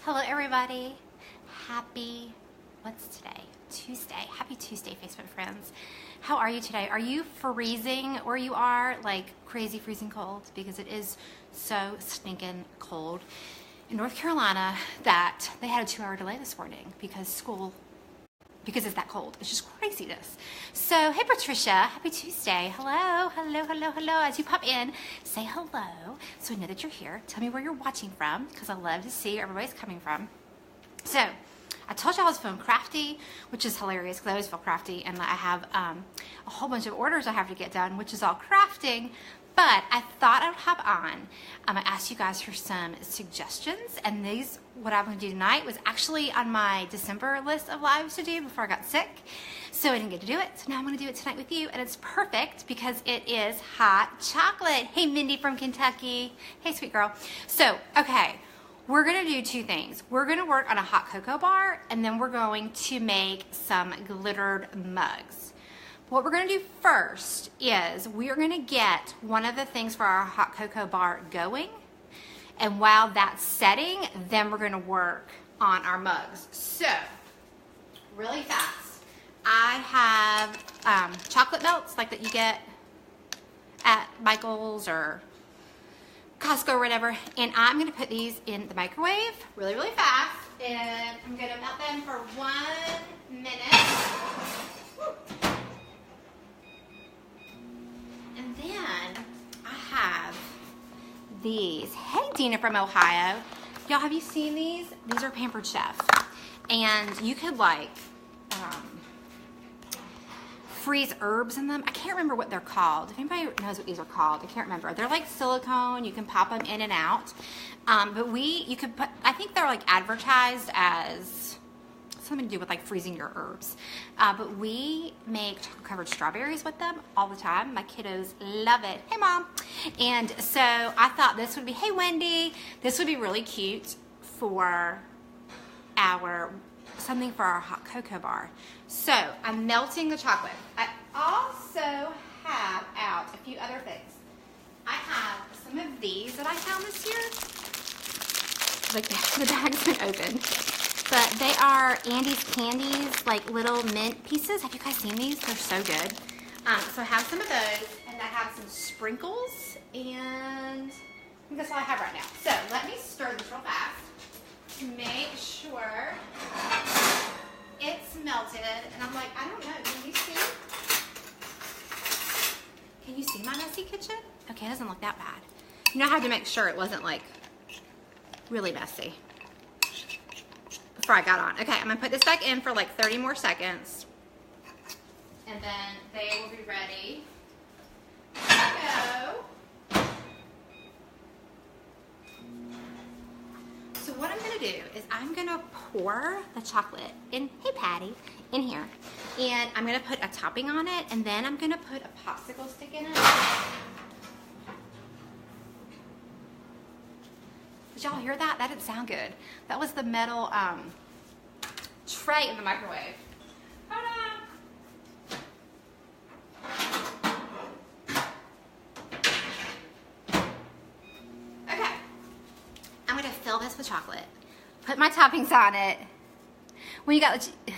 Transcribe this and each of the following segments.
Hello everybody. What's today? Tuesday. Happy Tuesday, Facebook friends. How are you today? Are you freezing where you are? Like crazy freezing cold? Because it is so stinking cold in North Carolina that they had a 2-hour delay this morning because it's that cold. It's just craziness. So, hey Patricia, happy Tuesday. Hello. As you pop in, say hello so I know that you're here. Tell me where you're watching from because I love to see where everybody's coming from. So, I told you I was feeling crafty, which is hilarious because I always feel crafty and I have a whole bunch of orders I have to get done, which is all crafting. But I thought I would hop on. I asked you guys for some suggestions, and what I'm going to do tonight was actually on my December list of lives to do before I got sick. So I didn't get to do it. So now I'm going to do it tonight with you, and it's perfect because it is hot chocolate. Hey, Mindy from Kentucky. Hey, sweet girl. So, okay, we're going to do two things. We're going to work on a hot cocoa bar, and then we're going to make some glittered mugs. What we're going to do first is we are going to get one of the things for our hot cocoa bar going, and while that's setting, then we're going to work on our mugs. So, really fast, I have chocolate melts like that you get at Michael's or Costco or whatever, and I'm going to put these in the microwave really fast, and I'm going to melt them for 1 minute. And then I have these. Hey, Dina from Ohio. Y'all, have you seen these? These are Pampered Chef. And you could like freeze herbs in them. I can't remember what they're called. If anybody knows what these are called, I can't remember. They're like silicone. You can pop them in and out. You could put, I think they're like advertised as something to do with like freezing your herbs. But we make chocolate covered strawberries with them all the time. My kiddos love it. Hey mom. And so I thought this would be, hey Wendy, this would be really cute for something for our hot cocoa bar. So I'm melting the chocolate. I also have out a few other things. I have some of these that I found this year. Like the bag's been opened. But they are Andy's Candies, like little mint pieces. Have you guys seen these? They're so good. So I have some of those, and I have some sprinkles, and I think that's all I have right now. So let me stir this real fast to make sure it's melted. And I'm like, I don't know, can you see? Can you see my messy kitchen? Okay, it doesn't look that bad. You know, I had to make sure it wasn't like really messy before I got on. Okay, I'm gonna put this back in for like 30 more seconds. And then they will be ready to go. So what I'm gonna do is I'm gonna pour the chocolate in, hey Patty, in here. And I'm gonna put a topping on it, and then I'm gonna put a popsicle stick in it. Did y'all hear that? That didn't sound good. That was the metal tray in the microwave. Hold on. Okay. I'm gonna fill this with chocolate. Put my toppings on it. When you got the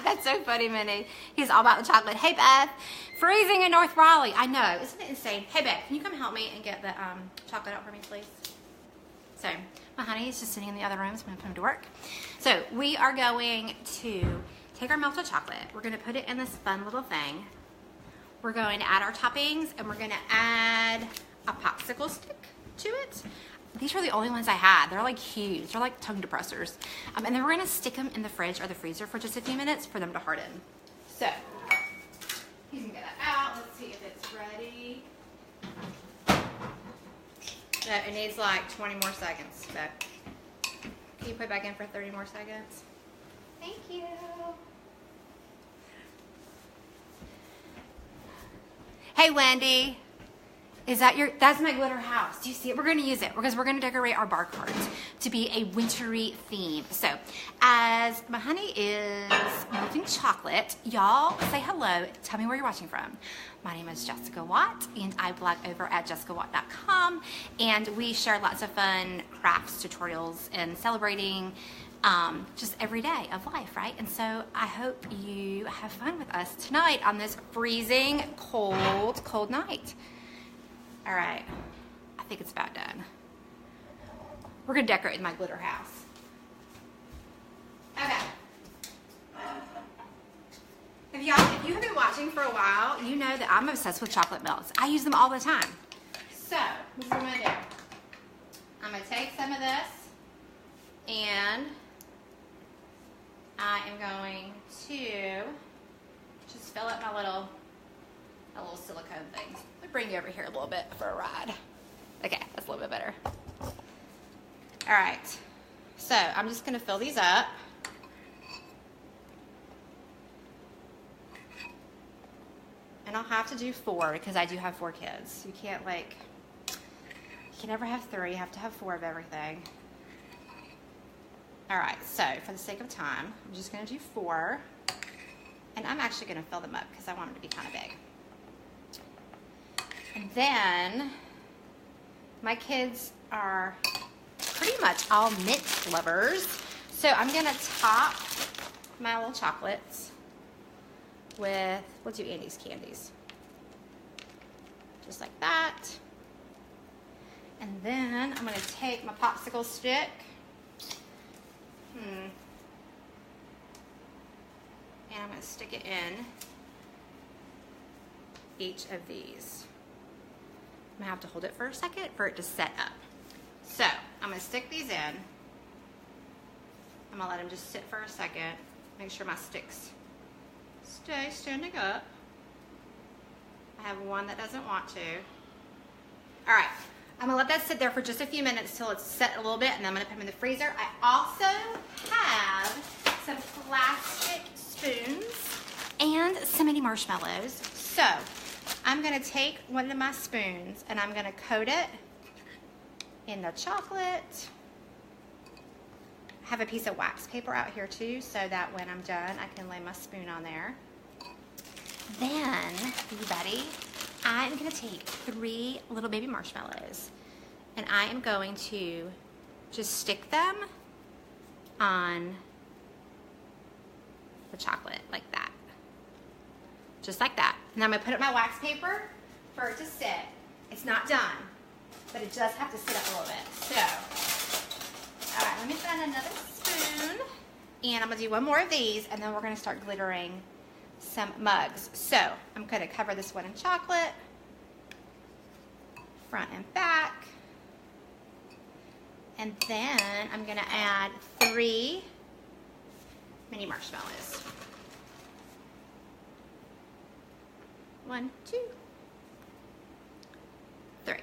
that's so funny, Minnie. He's all about the chocolate. Hey Beth, freezing in North Raleigh. I know, isn't it insane? Hey Beth, can you come help me and get the chocolate out for me, please? So, my honey is just sitting in the other room, so I'm gonna put him to work. So, we are going to take our melted chocolate. We're gonna put it in this fun little thing. We're going to add our toppings, and we're gonna add a popsicle stick to it. These are the only ones I had. They're like huge. They're like tongue depressors. And then we're gonna stick them in the fridge or the freezer for just a few minutes for them to harden. So, you can get that out. Let's see if it's ready. No, it needs like 20 more seconds. So, can you put it back in for 30 more seconds? Thank you. Hey, Wendy. That's my glitter house. Do you see it? We're going to use it because we're going to decorate our bar cards to be a wintry theme. So as my honey is melting chocolate, y'all say hello. Tell me where you're watching from. My name is Jessica Watt and I blog over at jessicawatt.com, and we share lots of fun crafts, tutorials, and celebrating just every day of life, right? And so I hope you have fun with us tonight on this freezing cold night. All right, I think it's about done. We're gonna decorate my glitter house. Okay. If you have been watching for a while, you know that I'm obsessed with chocolate melts. I use them all the time. So, this is what I'm gonna do. I'm gonna take some of this and I am going to just fill up my little silicone things. Let me bring you over here a little bit for a ride. Okay, that's a little bit better. All right, so I'm just gonna fill these up. And I'll have to do 4 because I do have 4 kids. You can never have 3, you have to have 4 of everything. All right, so for the sake of time, I'm just gonna do 4. And I'm actually gonna fill them up because I want them to be kind of big. And then my kids are pretty much all mint lovers. So I'm gonna top my little chocolates with, we'll do Andy's candies. Just like that. And then I'm gonna take my popsicle stick. And I'm gonna stick it in each of these. I'm gonna have to hold it for a second for it to set up. So I'm gonna stick these in. I'm gonna let them just sit for a second. Make sure my sticks stay standing up. I have one that doesn't want to. All right, I'm gonna let that sit there for just a few minutes till it's set a little bit, and then I'm gonna put them in the freezer. I also have some plastic spoons and some mini marshmallows. So I'm gonna take one of my spoons and I'm gonna coat it in the chocolate. I have a piece of wax paper out here too, so that when I'm done, I can lay my spoon on there. Then, you ready? I'm gonna take 3 little baby marshmallows and I am going to just stick them on the chocolate like that. Just like that. And I'm gonna put up my wax paper for it to sit. It's not done, but it does have to sit up a little bit. So, all right, let me find another spoon. And I'm gonna do one more of these and then we're gonna start glittering some mugs. So, I'm gonna cover this one in chocolate, front and back. And then I'm gonna add 3 mini marshmallows. 1, 2, 3.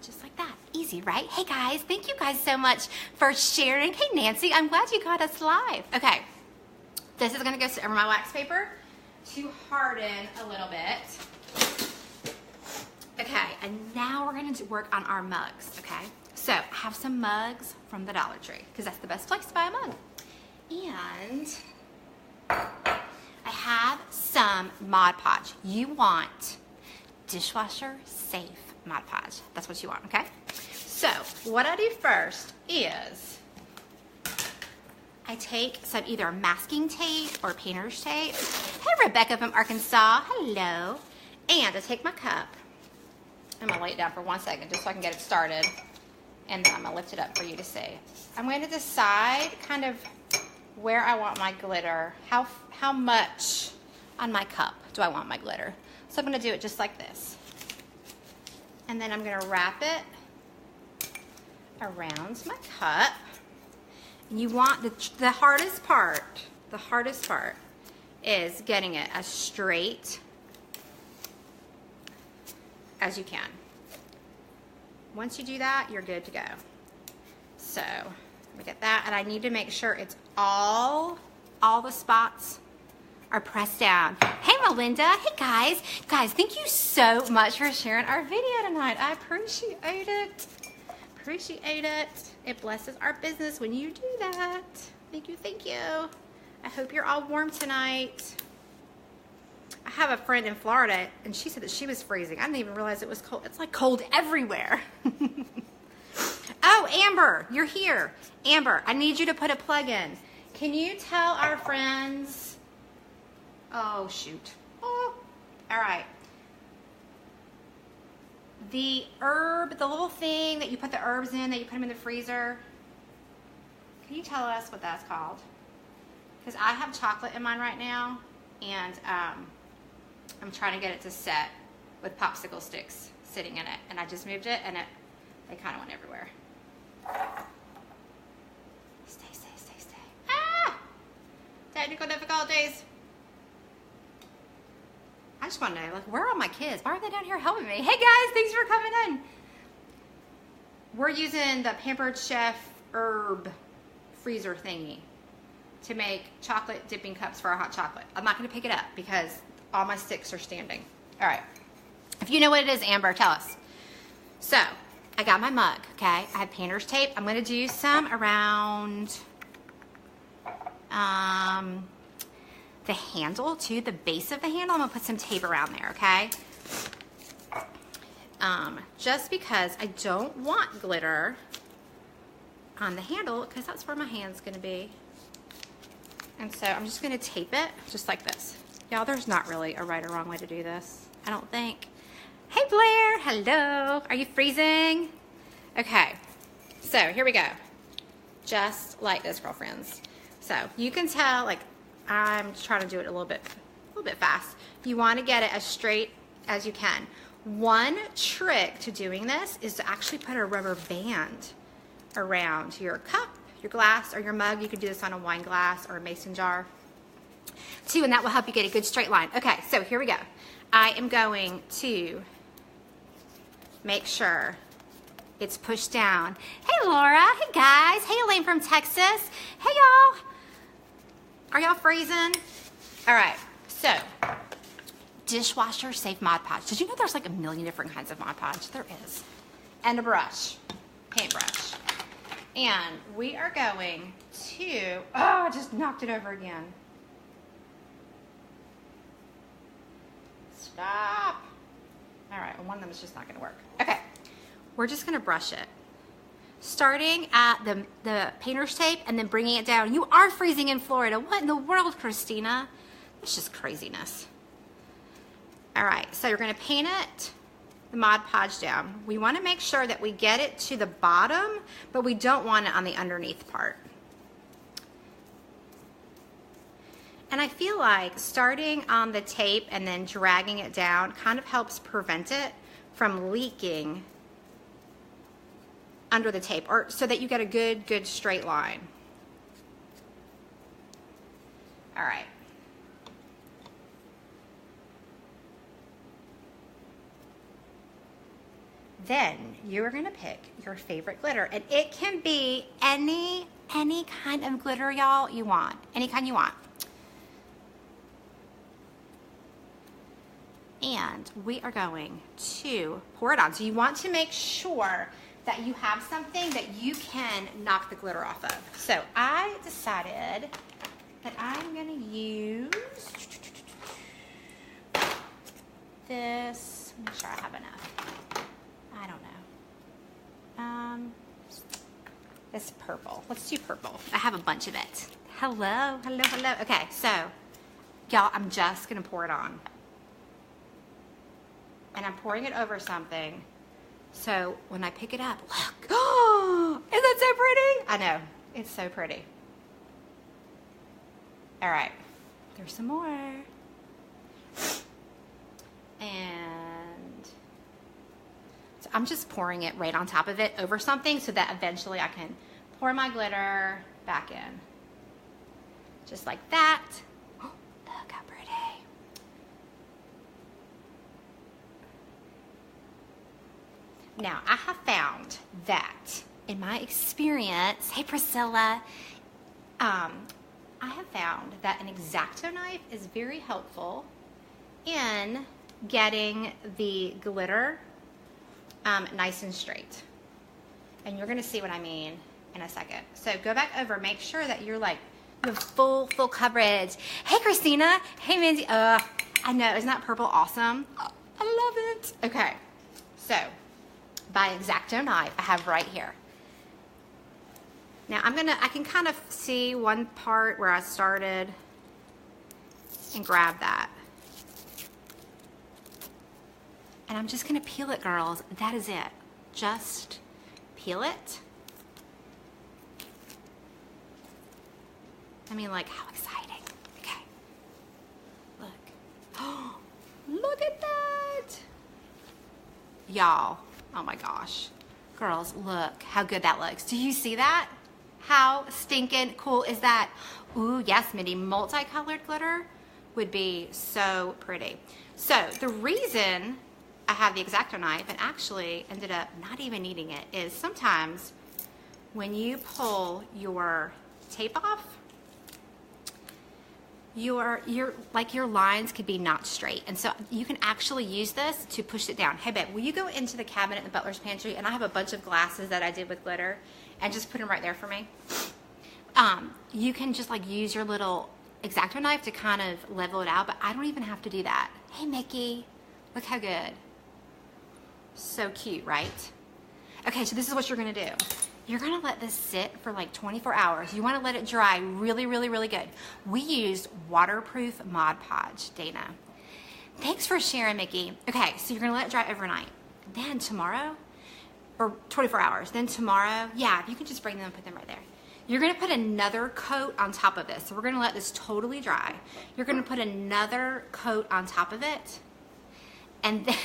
Just like that. Easy, right? Hey guys, thank you guys so much for sharing. Hey Nancy, I'm glad you got us live. Okay, this is gonna go over my wax paper to harden a little bit. Okay, and now we're gonna work on our mugs, okay? So I have some mugs from the Dollar Tree because that's the best place to buy a mug. And I have some Mod Podge. You want dishwasher safe Mod Podge. That's what you want, okay? So what I do first is I take some either masking tape or painter's tape. Hey, Rebecca from Arkansas, hello. And I take my cup. I'm gonna lay it down for 1 second just so I can get it started. And then I'm gonna lift it up for you to see. I'm going to decide kind of where I want my glitter. How much on my cup do I want my glitter? So I'm gonna do it just like this. And then I'm gonna wrap it around my cup. And you want the hardest part is getting it as straight as you can. Once you do that, you're good to go. So let me get that, and I need to make sure it's all the spots are pressed down. Hey, Melinda. Hey, guys. Guys, thank you so much for sharing our video tonight. I appreciate it. Appreciate it. It blesses our business when you do that. Thank you, thank you. I hope you're all warm tonight. I have a friend in Florida, and she said that she was freezing. I didn't even realize it was cold. It's like cold everywhere. Oh, Amber, you're here. Amber, I need you to put a plug in. Can you tell our friends? Oh, shoot. Oh, all right. The herb, the little thing that you put the herbs in, that you put them in the freezer. Can you tell us what that's called? Because I have chocolate in mine right now, and I'm trying to get it to set with popsicle sticks sitting in it. And I just moved it, and they kind of went everywhere. Stay. Ah! Technical difficulties. I just want to know, like, where are all my kids? Why are they down here helping me? Hey, guys, thanks for coming in. We're using the Pampered Chef herb freezer thingy to make chocolate dipping cups for our hot chocolate. I'm not going to pick it up because all my sticks are standing. All right. If you know what it is, Amber, tell us. So, I got my mug, okay? I have painter's tape. I'm going to do some around the handle to the base of the handle. I'm going to put some tape around there, okay? Just because I don't want glitter on the handle because that's where my hand's going to be. And so I'm just going to tape it just like this. Y'all, there's not really a right or wrong way to do this, I don't think. Hey, Blair. Hello. Are you freezing? Okay. So here we go. Just like this, girlfriends. So you can tell, like, I'm trying to do it a little bit fast. You want to get it as straight as you can. One trick to doing this is to actually put a rubber band around your cup, your glass, or your mug. You can do this on a wine glass or a mason jar too, and that will help you get a good straight line. Okay, so here we go. I am going to make sure it's pushed down. Hey, Laura. Hey, guys. Hey, Elaine from Texas. Hey, y'all. Are y'all freezing? All right, so dishwasher safe Mod Podge. Did you know there's like a million different kinds of Mod Podge? There is. And a brush, paintbrush. And we are going to, oh, I just knocked it over again. Stop. All right, well, one of them is just not gonna work. Okay, we're just gonna brush it. Starting at the painter's tape and then bringing it down. You are freezing in Florida. What in the world, Christina? It's just craziness. All right, so you're gonna paint it, the Mod Podge down. We wanna make sure that we get it to the bottom, but we don't want it on the underneath part. And I feel like starting on the tape and then dragging it down kind of helps prevent it from leaking under the tape, or so that you get a good straight line. All right. Then you are gonna pick your favorite glitter, and it can be any kind of glitter, y'all, you want. Any kind you want. And we are going to pour it on. So you want to make sure that you have something that you can knock the glitter off of. So I decided that I'm gonna use this. Make sure I have enough. I don't know. This purple. Let's do purple. I have a bunch of it. Hello. Okay, so y'all, I'm just gonna pour it on. And I'm pouring it over something. So when I pick it up, look. Oh, isn't that so pretty? I know, it's so pretty. All right, there's some more. And so I'm just pouring it right on top of it over something so that eventually I can pour my glitter back in. Just like that. Oh, look how pretty. Now, I have found that in my experience, hey Priscilla, I I have found that an X-Acto knife is very helpful in getting the glitter nice and straight. And you're gonna see what I mean in a second. So go back over, make sure that you're like, you have full coverage. Hey, Christina. Hey, Mindy. I know, isn't that purple awesome? I love it. Okay, so by X-Acto knife I have right here. Now I can kind of see one part where I started and grab that. And I'm just gonna peel it, girls. That is it. Just peel it. I mean, like, how exciting. Okay. Look. Oh, look at that. Y'all, oh my gosh. Girls, look how good that looks. Do you see that? How stinking cool is that? Ooh, yes, Mindy, multicolored glitter would be so pretty. So the reason I have the X-Acto knife and actually ended up not even needing it is sometimes when you pull your tape off, your lines could be not straight, and so you can actually use this to push it down. Hey babe, will you go into the cabinet in the butler's pantry, and I have a bunch of glasses that I did with glitter, and just put them right there for me. You can just like use your little X-Acto knife to kind of level it out, but I don't even have to do that. Hey Mickey, look how good. So cute, right? Okay, so this is what you're gonna do. You're gonna let this sit for like 24 hours. You wanna let it dry really, really, really good. We used waterproof Mod Podge, Dana. Thanks for sharing, Mickey. Okay, so you're gonna let it dry overnight. Then tomorrow, or 24 hours, then tomorrow, yeah, you can just bring them and put them right there. You're gonna put another coat on top of this. So we're gonna let this totally dry. You're gonna put another coat on top of it. And then,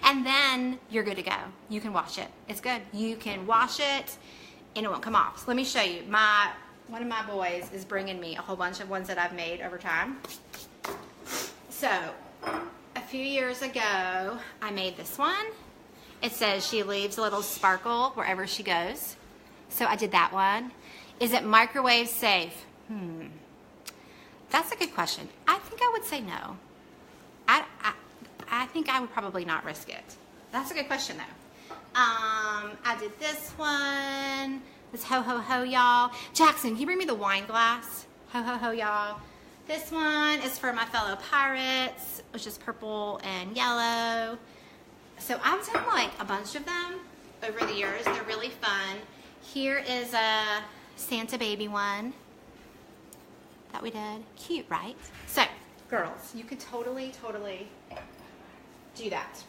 and then you're good to go. You can wash it. It's good. You can wash it and it won't come off. So let me show you. One of my boys is bringing me a whole bunch of ones that I've made over time. So a few years ago, I made this one. It says she leaves a little sparkle wherever she goes. So I did that one. Is it microwave safe? That's a good question. I think I would say no. I think I would probably not risk it. That's a good question though. I did this one. This ho ho ho y'all. Jackson, can you bring me the wine glass? Ho ho ho y'all. This one is for my fellow pirates, which is purple and yellow. So I've done like a bunch of them over the years. They're really fun. Here is a Santa baby one that we did. Cute, right? So girls, you could totally do that.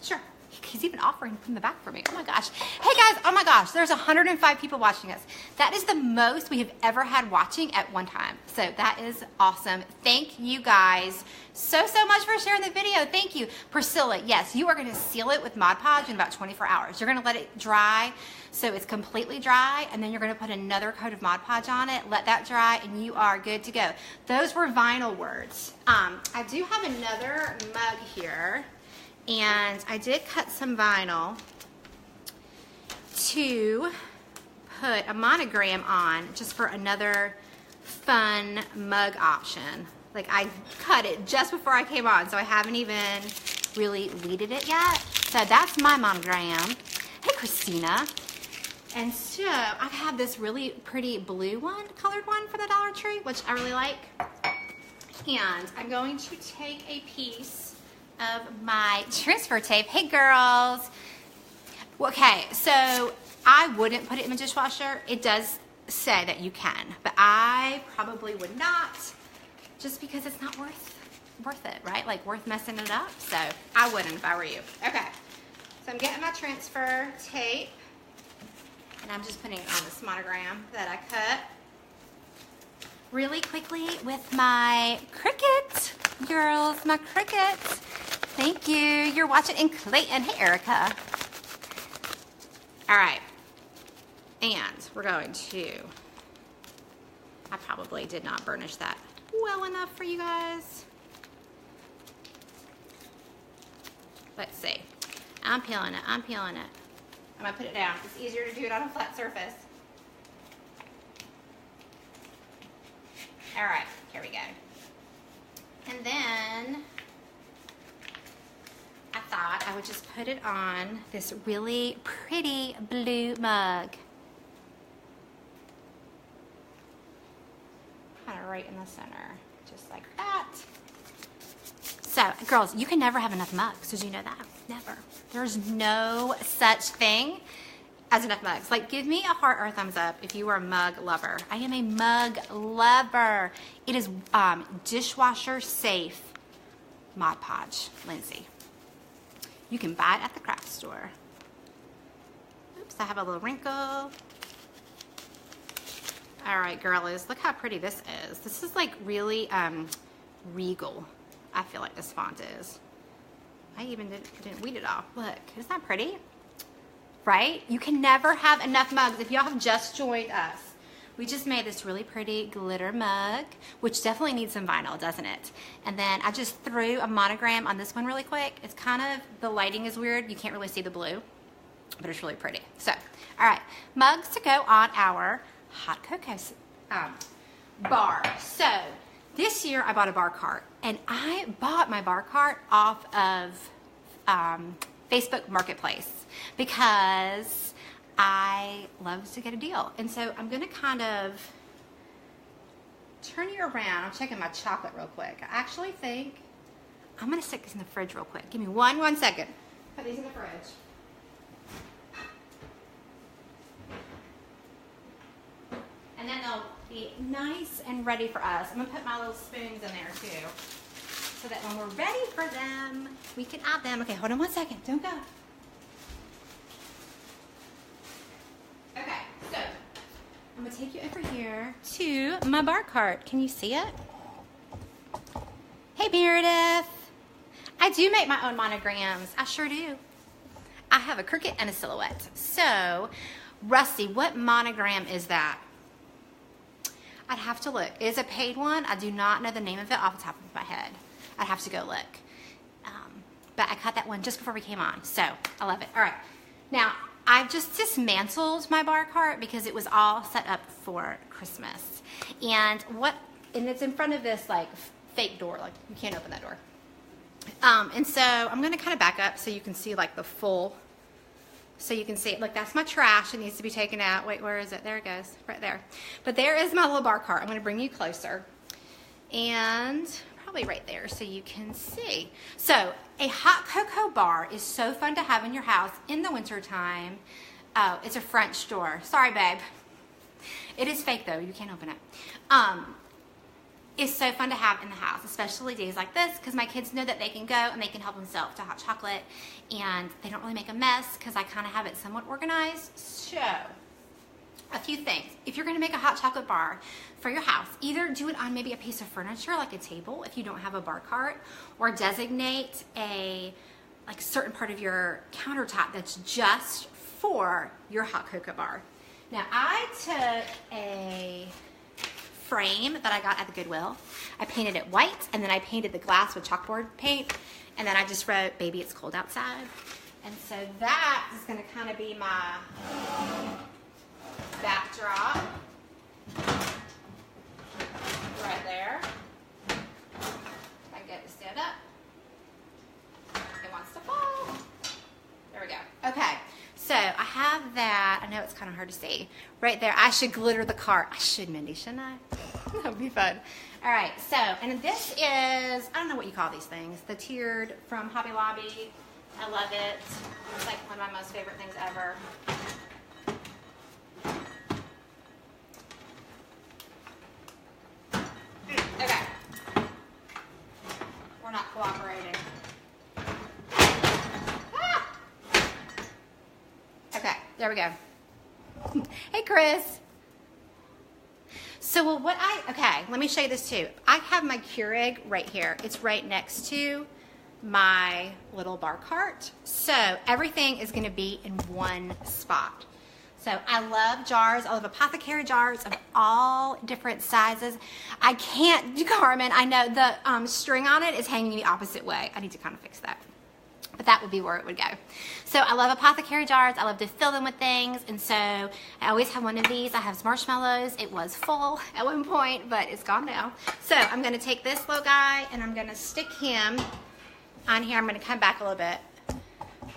Sure. He's even offering to put in the back for me. Oh my gosh. Hey guys, oh my gosh, there's 105 people watching us. That is the most we have ever had watching at one time. So that is awesome. Thank you guys so much for sharing the video. Thank you. Priscilla, yes, you are gonna seal it with Mod Podge in about 24 hours. You're gonna let it dry so it's completely dry, and then you're gonna put another coat of Mod Podge on it, let that dry, and you are good to go. Those were vinyl words. I do have another mug here. And I did cut some vinyl to put a monogram on just for another fun mug option. Like I cut it just before I came on, so I haven't even really weeded it yet. So that's my monogram. Hey, Christina. And so I have this really pretty blue one, colored one for the Dollar Tree, which I really like. And I'm going to take a piece of my transfer tape. Hey girls. Okay, so I wouldn't put it in the dishwasher. It does say that you can, but I probably would not, just because it's not worth it, right? Like worth messing it up. So I wouldn't if I were you. Okay, so I'm getting my transfer tape and I'm just putting it on this monogram that I cut really quickly with my Cricut. Girls, my Cricut. Thank you. You're watching in Clayton. Hey, Erica. All right. And we're going to, I probably did not burnish that well enough for you guys. Let's see. I'm peeling it. I'm peeling it. I'm going to put it down. It's easier to do it on a flat surface. All right, here we go. And then I thought I would just put it on this really pretty blue mug. Kind of right in the center, just like that. So, girls, you can never have enough mugs. Did you know that? Never. There's no such thing as enough mugs. Like, give me a heart or a thumbs up if you are a mug lover. I am a mug lover. It is dishwasher safe Mod Podge, Lindsay. You can buy it at the craft store. Oops, I have a little wrinkle. All right, girlies, look how pretty this is. This is like really regal. I feel like this font is. I even didn't weed it off. Look, isn't that pretty? Right? You can never have enough mugs. If y'all have just joined us, we just made this really pretty glitter mug, which definitely needs some vinyl, doesn't it? And then I just threw a monogram on this one really quick. It's kind of, the lighting is weird. You can't really see the blue, but it's really pretty. So, all right, mugs to go on our hot cocoa bar. So, this year I bought a bar cart, and I bought my bar cart off of Facebook Marketplace because I love to get a deal. And so I'm going to kind of turn you around. I'm checking my chocolate real quick. I actually think I'm going to stick this in the fridge real quick. Give me one second. Put these in the fridge. And then they'll be nice and ready for us. I'm going to put my little spoons in there too, so that when we're ready for them, we can add them. Okay, hold on 1 second. Don't go. Okay, so I'm going to take you over here to my bar cart. Can you see it? Hey, Meredith. I do make my own monograms. I sure do. I have a Cricut and a Silhouette. So, Rusty, what monogram is that? I'd have to look. It is a paid one. I do not know the name of it off the top of my head. I'd have to go look. But I cut that one just before we came on, so I love it. All right, now I've just dismantled my bar cart because it was all set up for Christmas, and it's in front of this like fake door, like you can't open that door. And so I'm gonna kind of back up so you can see like the full. So you can see it. Look, that's my trash. It needs to be taken out. Wait, where is it? There it goes, right there. But there is my little bar cart. I'm going to bring you closer. And probably right there so you can see. So a hot cocoa bar is so fun to have in your house in the wintertime. Oh, it's a French door. Sorry, babe. It is fake, though. You can't open it. It's so fun to have in the house, especially days like this, because my kids know that they can go and they can help themselves to hot chocolate, and they don't really make a mess because I kind of have it somewhat organized. So, a few things. If you're going to make a hot chocolate bar for your house, either do it on maybe a piece of furniture like a table if you don't have a bar cart, or designate a certain part of your countertop that's just for your hot cocoa bar. Now, I took a frame that I got at the Goodwill. I painted it white, and then I painted the glass with chalkboard paint, and then I just wrote, "Baby, it's cold outside." And so that is going to kind of be my backdrop right there. I get it to stand up. It wants to fall. There we go. Okay. So I have that. I know it's kind of hard to see. Right there. I should glitter the cart. I should, Mindy, shouldn't I? That would be fun. All right. So, and this is, I don't know what you call these things. The tiered from Hobby Lobby. I love it. It's like one of my most favorite things ever. Okay. We're not cooperating. Okay, there we go. Hey, Chris. So, okay, let me show you this too. I have my Keurig right here. It's right next to my little bar cart. So, everything is going to be in one spot. So, I love jars. I love apothecary jars of all different sizes. I can't, Carmen, I know the string on it is hanging the opposite way. I need to kind of fix that. but that would be where it would go. So I love apothecary jars. I love to fill them with things. And so I always have one of these. I have some marshmallows. It was full at one point, but it's gone now. So I'm gonna take this little guy and I'm gonna stick him on here. I'm gonna come back a little bit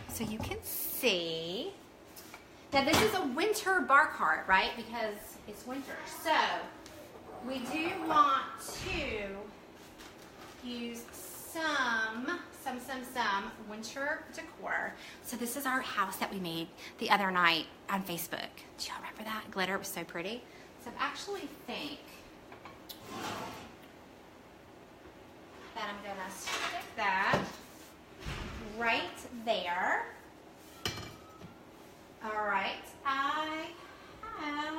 so you can see. Now this is a winter bar cart, right? Because it's winter. So we do want to use some winter decor. So this is our house that we made the other night on Facebook. Do y'all remember that? Glitter, it was so pretty. So I actually think that I'm gonna stick that right there. All right, I have,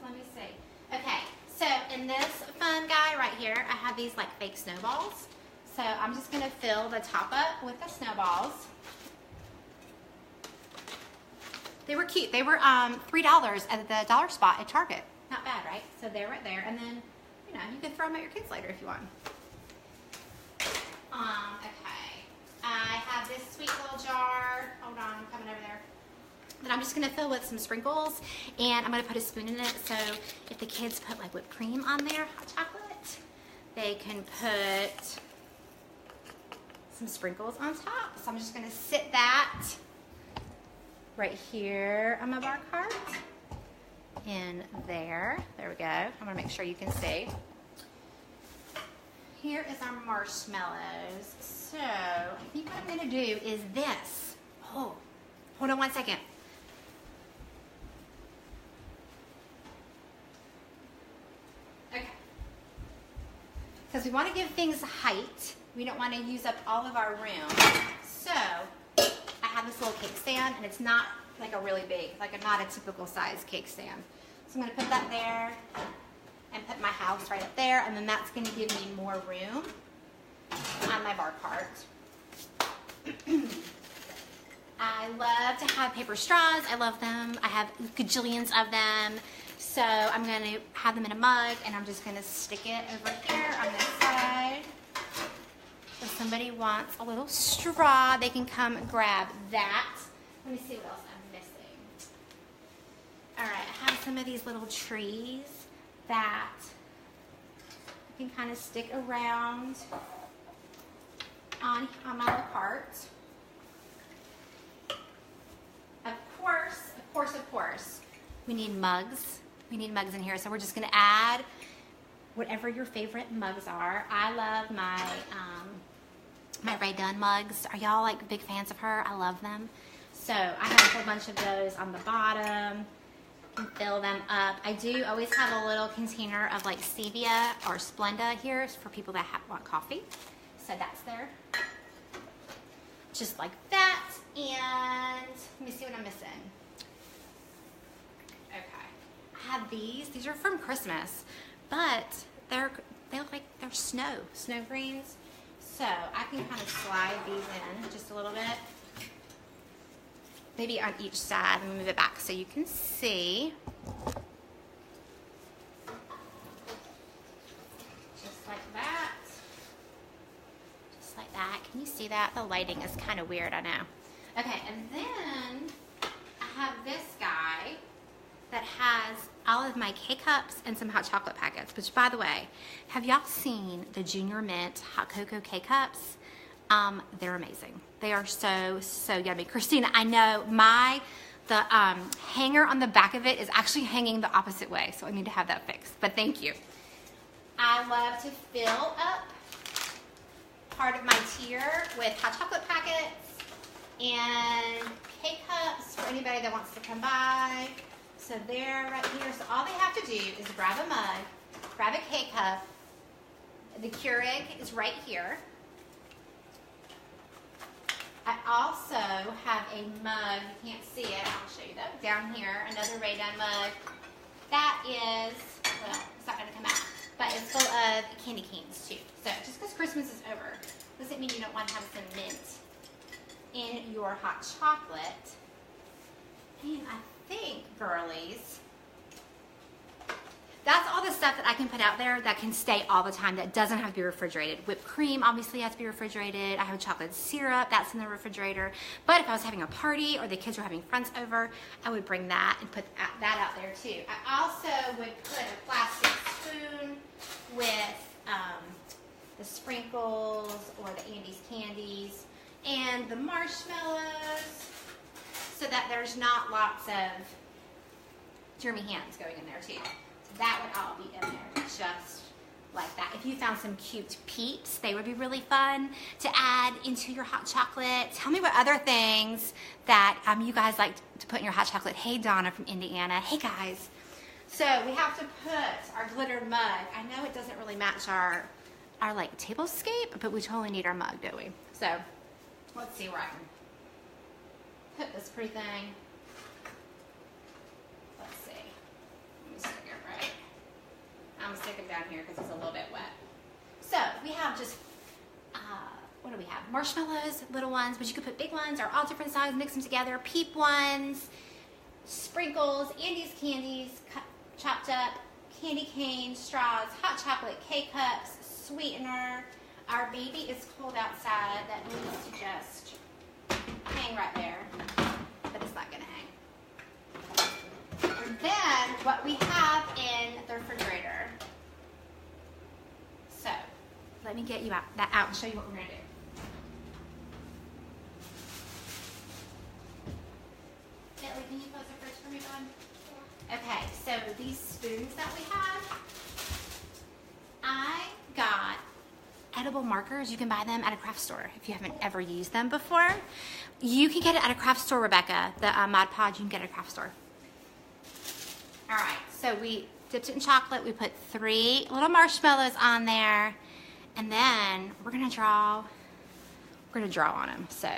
let me see. Okay, so in this fun guy right here, I have these like fake snowballs. So I'm just gonna fill the top up with the snowballs. They were cute. They were $3 at the dollar spot at Target. Not bad, right? So they're right there. And then, you know, you can throw them at your kids later if you want. Okay. I have this sweet little jar. Hold on, I'm coming over there. That I'm just gonna fill with some sprinkles, and I'm gonna put a spoon in it. So if the kids put like whipped cream on their hot chocolate, they can put some sprinkles on top. So I'm just gonna sit that right here on my bar cart. In there. There we go. I'm gonna make sure you can see. Here is our marshmallows. So I think what I'm gonna do is this. Oh, hold on one second. Okay. Because we want to give things height. We don't want to use up all of our room. So I have this little cake stand, and it's not like a really big, like not a typical size cake stand. So I'm going to put that there and put my house right up there, and then that's going to give me more room on my bar cart. I love to have paper straws. I love them. I have gajillions of them. So I'm going to have them in a mug, and I'm just going to stick it over here on this side. If somebody wants a little straw, they can come grab that. Let me see what else I'm missing. All right, I have some of these little trees that you can kind of stick around on my little cart. Of course, we need mugs. We need mugs in here, so we're just gonna add whatever your favorite mugs are. I love my my Rae Dunn mugs. Are y'all like big fans of her? I love them. So I have a whole bunch of those on the bottom. You can fill them up. I do always have a little container of like stevia or Splenda here for people that want coffee. So that's there. Just like that. And let me see what I'm missing. Okay. I have these. These are from Christmas, but they look like they're snow greens. So I can kind of slide these in just a little bit. Maybe on each side. Let me move it back so you can see. Just like that. Just like that. Can you see that? The lighting is kind of weird, I know. Okay, and then I have this guy that has all of my K-Cups and some hot chocolate packets, which by the way, have y'all seen the Junior Mint hot cocoa K-Cups? They're amazing. They are so yummy. Christina, I know the hanger on the back of it is actually hanging the opposite way, so I need to have that fixed, but thank you. I love to fill up part of my tier with hot chocolate packets and K-Cups for anybody that wants to come by. So they're right here. So all they have to do is grab a mug, grab a K-Cup. The Keurig is right here. I also have a mug. You can't see it. I'll show you that. Down here, another Rae Dunn mug. That is, well, it's not going to come out, but it's full of candy canes too. So just because Christmas is over doesn't mean you don't want to have some mint in your hot chocolate. And I think, girlies, that's all the stuff that I can put out there that can stay all the time, that doesn't have to be refrigerated. Whipped cream obviously has to be refrigerated. I have a chocolate syrup, that's in the refrigerator. But if I was having a party or the kids were having friends over, I would bring that and put that out there too. I also would put a plastic spoon with the sprinkles or the Andes candies and the marshmallows, so that there's not lots of germy hands going in there too. So that would all be in there, just like that. If you found some cute peeps, they would be really fun to add into your hot chocolate. Tell me what other things that you guys like to put in your hot chocolate. Hey, Donna from Indiana. Hey, guys. So we have to put our glittered mug. I know it doesn't really match our like tablescape, but we totally need our mug, don't we? So let's see where I can put this pretty thing. Let's see. Let me stick it right. I'm gonna stick it down here because it's a little bit wet. So we have just, what do we have? Marshmallows, little ones, but you could put big ones or all different sizes, mix them together. Peep ones, sprinkles, Andes candies, chopped up, candy canes, straws, hot chocolate, K-cups, sweetener. Our baby is cold outside. That needs to just hang right there, but it's not gonna hang. And then what we have in the refrigerator. So let me get you out and show you what we're gonna do. Bentley, can you close the fridge for me, bud? Yeah. Okay, so these spoons that we have, I got edible markers. You can buy them at a craft store if you haven't ever used them before. You can get it at a craft store, Rebecca. The Mod Podge, you can get at a craft store. All right, so we dipped it in chocolate. We put 3 little marshmallows on there, and then we're gonna draw on them. So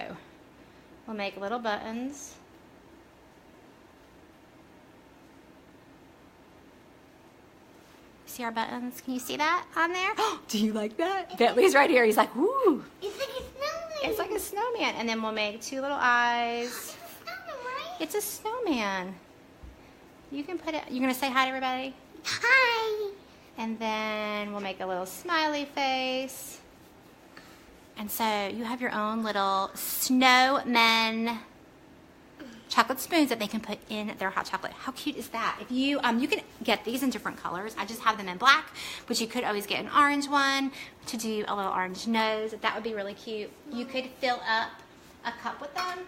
we'll make little buttons. See our buttons? Can you see that on there? Do you like that? Bentley's right here. He's like, woo. It's like a snowman. It's like a snowman. And then we'll make 2 little eyes. It's a snowman. You can put it, you're gonna say hi to everybody? Hi. And then we'll make a little smiley face. And so you have your own little snowmen chocolate spoons that they can put in their hot chocolate. How cute is that? If you you can get these in different colors. I just have them in black, but you could always get an orange one to do a little orange nose. That would be really cute. You could fill up a cup with them.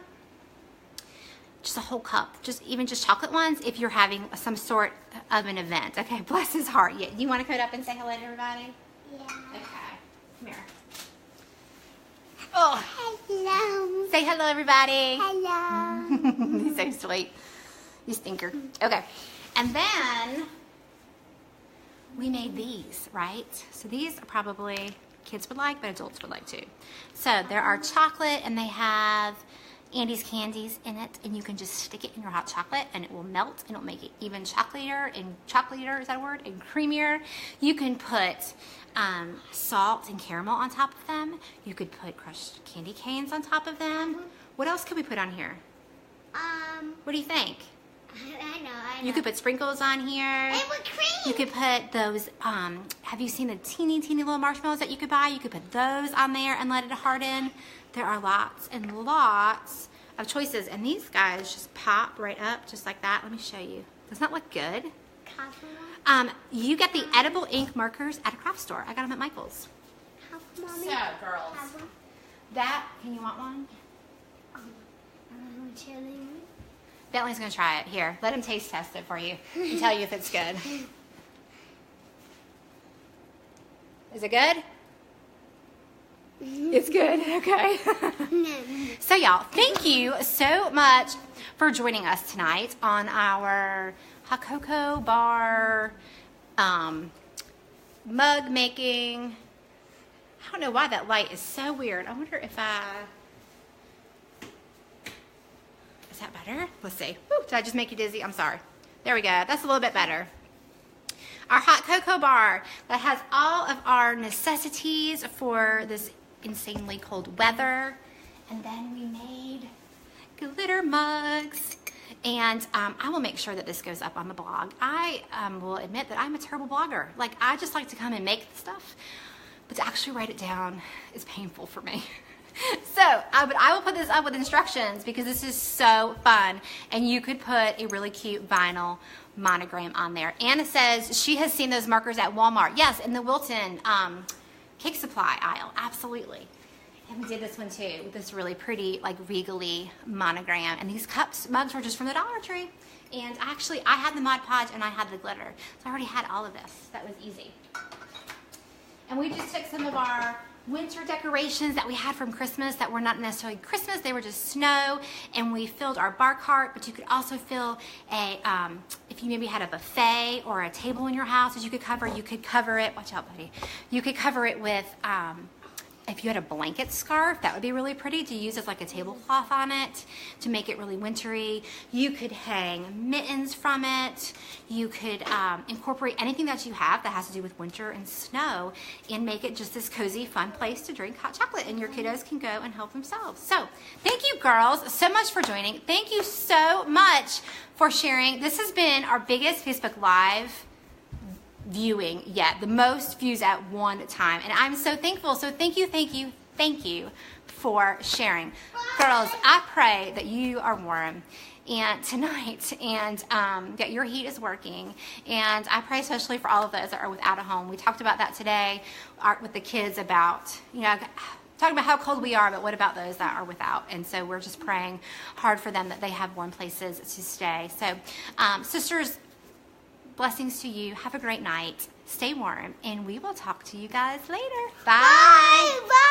Just a whole cup, even just chocolate ones if you're having some sort of an event. Okay, bless his heart. Yeah, you want to come up and say hello to everybody? Yeah. Okay, come here. Oh. Hello. Say hello, everybody. Hello. He's so sweet. You stinker. Okay. And then we made these, right? So these are probably kids would like, but adults would like too. So there are chocolate, and they have Andes candies in it, and you can just stick it in your hot chocolate and it will melt and it'll make it even chocolatier, is that a word? And creamier. You can put salt and caramel on top of them. You could put crushed candy canes on top of them. What else could we put on here? What do you think? I know. You could put sprinkles on here. And with cream. You could put those, have you seen the teeny little marshmallows that you could buy? You could put those on there and let it harden. There are lots and lots of choices, and these guys just pop right up just like that. Let me show you. Doesn't that look good? You get the edible ink markers at a craft store. I got them at Michael's. Mommy. So, girls, that, can you want one? Bentley's gonna try it. Here, let him taste test it for you and tell you if it's good. Is it good? It's good, okay. So y'all, thank you so much for joining us tonight on our hot cocoa bar mug making. I don't know why that light is so weird. I wonder if is that better? Let's see. Woo, did I just make you dizzy? I'm sorry. There we go. That's a little bit better. Our hot cocoa bar that has all of our necessities for this insanely cold weather. And then we made glitter mugs And I will make sure that this goes up on the blog. I will admit that I'm a terrible blogger. Like, I just like to come and make stuff, but to actually write it down is painful for me. So, but I will put this up with instructions because this is so fun. And you could put a really cute vinyl monogram on there. Anna says she has seen those markers at Walmart. Yes, in the Wilton cake supply aisle. Absolutely. And we did this one too with this really pretty, like, regally monogram. And these mugs were just from the Dollar Tree. And actually, I had the Mod Podge and I had the glitter. So I already had all of this. That was easy. And we just took some of our winter decorations that we had from Christmas that were not necessarily Christmas, they were just snow, and we filled our bar cart. But you could also fill a, if you maybe had a buffet or a table in your house that you could cover it, watch out buddy, you could cover it with, if you had a blanket scarf, that would be really pretty to use as like a tablecloth on it to make it really wintry. You could hang mittens from it. You could incorporate anything that you have that has to do with winter and snow and make it just this cozy, fun place to drink hot chocolate, and your kiddos can go and help themselves. So thank you girls so much for joining. Thank you so much for sharing. This has been our biggest Facebook Live viewing yet, the most views at one time, and I'm so thankful. So thank you for sharing. Girls, I pray that you are warm and tonight, and that your heat is working, and I pray especially for all of those that are without a home. We talked about that today with the kids about, you know, talking about how cold we are, but what about those that are without? And so we're just praying hard for them that they have warm places to stay. So sisters, blessings to you. Have a great night. Stay warm, and we will talk to you guys later. Bye. Bye.